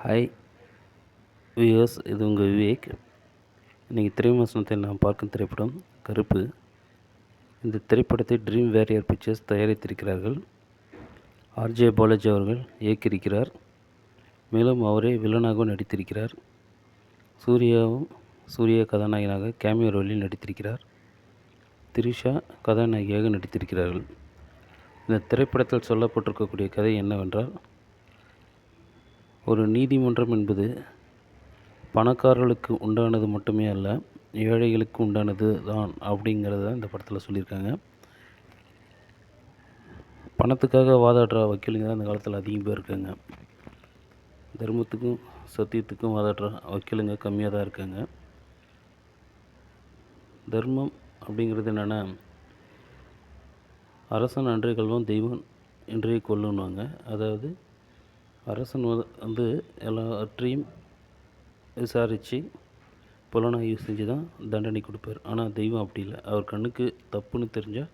Hi viewers, இது உங்கள் விவேக். இன்றைக்கி திரைவிமர்சனத்தில் நாம் பார்க்கும் திரைப்படம் கருப்பு. இந்த திரைப்படத்தை ட்ரீம் வேரியர் பிக்சர்ஸ் தயாரித்திருக்கிறார்கள். ஆர்ஜே பாலாஜி அவர்கள் இயக்கியிருக்கிறார். மேலும் அவரே வில்லனாகவும் நடித்திருக்கிறார். சூர்யா கதாநாயகனாக கேமியோ ரோலில் நடித்திருக்கிறார். திரிஷா கதாநாயகியாக நடித்திருக்கிறார்கள். இந்த திரைப்படத்தில் சொல்லப்பட்டிருக்கக்கூடிய கதை என்னவென்றால், ஒரு நீதிமன்றம் என்பது பணக்காரர்களுக்கு உண்டானது மட்டுமே அல்ல, ஏழைகளுக்கு உண்டானது தான் அப்படிங்கிறத இந்த படத்தில் சொல்லியிருக்காங்க. பணத்துக்காக வாதாடுற வக்கீலுங்க தான் இந்த காலத்தில் அதிகம் பேர் இருக்காங்க. தர்மத்துக்கும் சத்தியத்துக்கும் வாதாடுற வக்கீலுங்க கம்மியாக தான் இருக்காங்க. தர்மம் அப்படிங்கிறது என்னென்னா, அரசன் அன்றே கொல்வான், தெய்வம் இன்றே கொல்லுன்னுவாங்க. அதாவது அரசன் வந்து எல்லாவற்றையும் விசாரித்து புலனாய்வு செஞ்சு தான் தண்டனை கொடுப்பார். ஆனால் தெய்வம் அப்படி இல்லை. அவர் கண்ணுக்கு தப்புன்னு தெரிஞ்சால்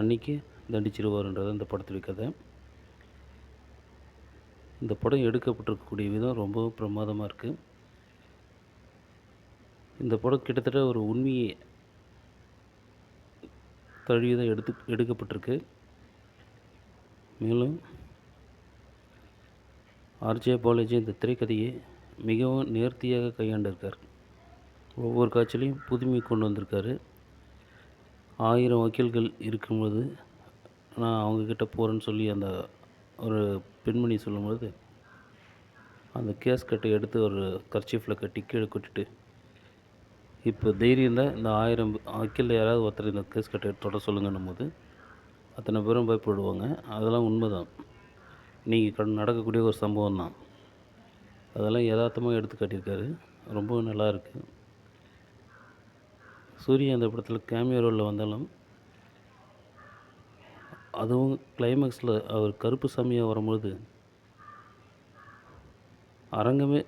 அன்றைக்கி தண்டிச்சிருவாருன்றது இந்த படத்துடைய கதை. இந்த படம் எடுக்கப்பட்டிருக்கக்கூடிய விதம் ரொம்ப பிரமாதமாக இருக்குது. இந்த படம் கிட்டத்தட்ட ஒரு உண்மையை தழுவி தான் எடுக்கப்பட்டிருக்கு. மேலும் ஆர்ஜே பாலாஜி இந்த திரைக்கதையை மிகவும் நேர்த்தியாக கையாண்டிருக்கார். ஒவ்வொரு காட்சியிலையும் புதுமை கொண்டு வந்திருக்காரு. 1000 வக்கீல்கள் இருக்கும்போது நான் அவங்கக்கிட்ட போகிறேன்னு சொல்லி அந்த ஒரு பெண்மணி சொல்லும்போது, அந்த கேஸ் கட்டை எடுத்து ஒரு கர்ச்சீஃபில் கட்டி கீழே கொட்டிட்டு, இப்போ தைரியம் தான் இந்த 1000 வக்கீலில் யாராவது ஒருத்தர் இந்த கேஸ் கட்டை தொட சொல்லுங்கன்னும் போது அத்தனை பேரும் பயப்படுவாங்க. அதெல்லாம் உண்மை தான். இன்றைக்கி நடக்கக்கூடிய ஒரு சம்பவம் தான். அதெல்லாம் யதார்த்தமாக எடுத்து காட்டியிருக்காரு. ரொம்ப நல்லா இருக்குது. சூர்யா அந்த படத்தில் கேமியோ ரோலில் வந்தாலும், அதுவும் கிளைமேக்ஸில் அவர் கருப்பு சாமியாக வரும்போது அரங்கமே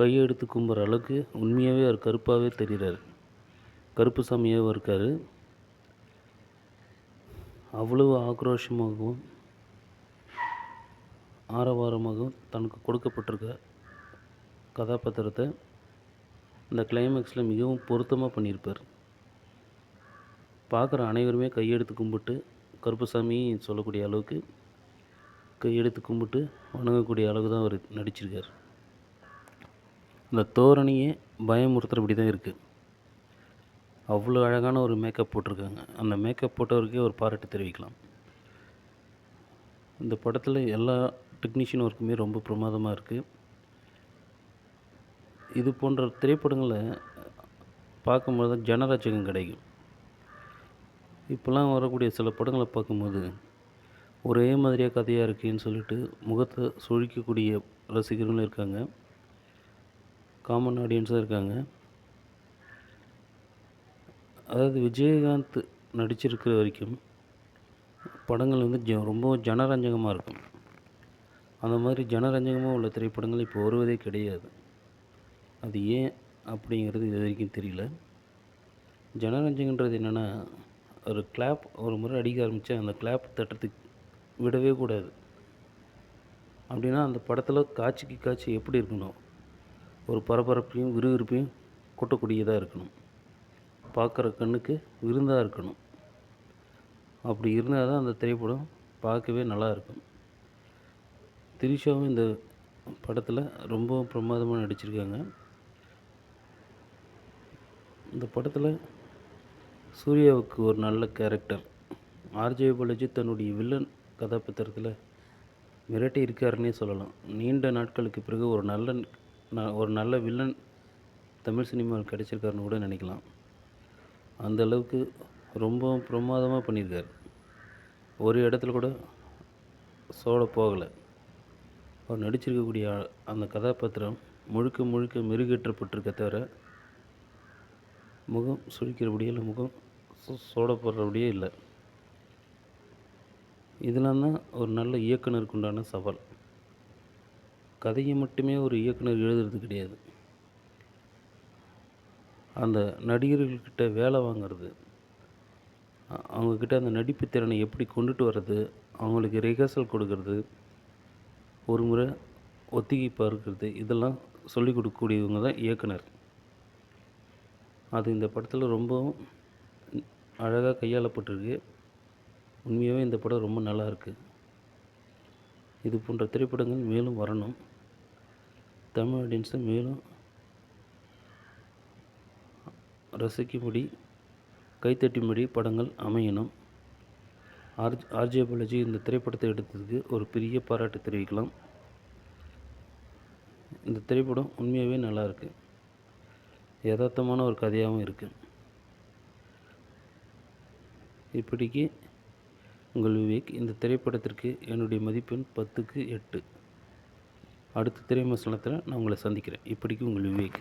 கையெடுத்து கும்புற அளவுக்கு உண்மையாகவே அவர் கருப்பாகவே தெரிகிறார். கருப்பு சாமியாகவும் இருக்கார். அவ்வளவு ஆக்ரோஷமாகவும் ஆரவாரமாகவும் தனக்கு கொடுக்கப்பட்டிருக்க கதாபாத்திரத்தை இந்த கிளைமேக்ஸில் மிகவும் பொருத்தமாக பண்ணியிருப்பார். பார்க்குற அனைவருமே கையெடுத்து கும்பிட்டு கருப்புசாமி சொல்லக்கூடிய அளவுக்கு கையெடுத்து கும்பிட்டு வணங்கக்கூடிய அளவுக்கு தான் அவர் நடிச்சிருக்கார். இந்த தோரணையே பயமுறுத்துறபடி தான் இருக்குது. அவ்வளோ அழகான ஒரு மேக்கப் போட்டிருக்காங்க. அந்த மேக்கப் போட்டவருக்கே ஒரு பாராட்டு தெரிவிக்கலாம். இந்த படத்தில் எல்லா டெக்னீஷியன் ஒர்க்குமே ரொம்ப பிரமாதமாக இருக்குது. இது போன்ற திரைப்படங்களை பார்க்கும்போது தான் ஜனரஞ்சகம் கிடைக்கும். இப்போலாம் வரக்கூடிய சில படங்களை பார்க்கும்போது ஒரே மாதிரியாக கதையாக இருக்குன்னு சொல்லிட்டு முகத்தை சுழிக்கக்கூடிய ரசிகர்களும் இருக்காங்க, காமன் ஆடியன்ஸும் இருக்காங்க. அதாவது விஜயகாந்த் நடிச்சிருக்கிற வரைக்கும் படங்கள் வந்து ரொம்ப ஜனரஞ்சகமாக இருக்கும். அந்த மாதிரி ஜனரஞ்சகமாக உள்ள திரைப்படங்கள் இப்போ வருவதே கிடையாது. அது ஏன் அப்படிங்கிறது இது வரைக்கும் தெரியல. ஜனரஞ்சகன்றது என்னென்னா, ஒரு கிளாப் ஒரு முறை அடிக்க ஆரம்பித்தா அந்த கிளாப் தட்டுறதுக்கு விடவே கூடாது. அப்படின்னா அந்த படத்தில் காட்சிக்கு காட்சி எப்படி இருக்கணும், ஒரு பரபரப்பையும் விறுவிறுப்பையும் கூட்டக்கூடியதாக இருக்கணும். பார்க்குற கண்ணுக்கு விருந்தாக இருக்கணும். அப்படி இருந்தால் தான் அந்த திரைப்படம் பார்க்கவே நல்லாயிருக்கும். திரிஷாவும் இந்த படத்தில் ரொம்ப பிரமாதமாக நடிச்சிருக்காங்க. இந்த படத்தில் சூர்யாவுக்கு ஒரு நல்ல கேரக்டர். ஆர்ஜே பாலாஜி தன்னுடைய வில்லன் கதாபாத்திரத்தில் மிரட்டி இருக்காருன்னே சொல்லலாம். நீண்ட நாட்களுக்கு பிறகு ஒரு நல்ல வில்லன் தமிழ் சினிமாவில் கிடைச்சிருக்காருன்னு கூட நினைக்கலாம். அந்த அளவுக்கு ரொம்ப பிரமாதமாக பண்ணியிருக்கார். ஒரு இடத்துல கூட சோட போகலை. அவர் நடிச்சிருக்கக்கூடிய அந்த கதாபாத்திரம் முழுக்க முழுக்க மெருகேற்றப்பட்டிருக்க தவிர முகம் சுழிக்கிறபடியே இல்லை, முகம் சோட போடுறபடியே இல்லை. இதெல்லாம் தான் ஒரு நல்ல இயக்குனருக்கு உண்டான சவால். கதையை மட்டுமே ஒரு இயக்குனர் எழுதுறது கிடையாது, அந்த நடிகர்கள்கிட்ட வேலை வாங்கிறது, அவங்கக்கிட்ட அந்த நடிப்பு திறனை எப்படி கொண்டுட்டு வர்றது, அவங்களுக்கு ரிஹர்சல் கொடுக்கறது, ஒரு முறை ஒத்திகை பார்க்கிறது, இதெல்லாம் சொல்லிக் கொடுக்கக்கூடியவங்க தான் இயக்குனர். அது இந்த படத்தில் ரொம்பவும் அழகாக கையாளப்பட்டிருக்கு. உண்மையாகவே இந்த படம் ரொம்ப நல்லாயிருக்கு. இது போன்ற திரைப்படங்கள் மேலும் வரணும். தமிழ் ஆடியன்ஸை மேலும் ரசிக்கும்படி, கைத்தட்டும்படி படங்கள் அமையணும். ஆர்ஜே பாலாஜி இந்த திரைப்படத்தை எடுத்ததுக்கு ஒரு பெரிய பாராட்டு தெரிவிக்கலாம். இந்த திரைப்படம் உண்மையாகவே நல்லாயிருக்கு. யதார்த்தமான ஒரு கதையாகவும் இருக்குது. இப்படிக்கு உங்கள் விவேக். இந்த திரைப்படத்திற்கு என்னுடைய மதிப்பெண் 10க்கு 8. அடுத்த திரை விமர்சனத்தில் நான் உங்களை சந்திக்கிறேன். இப்படிக்கு உங்கள் விவேக்.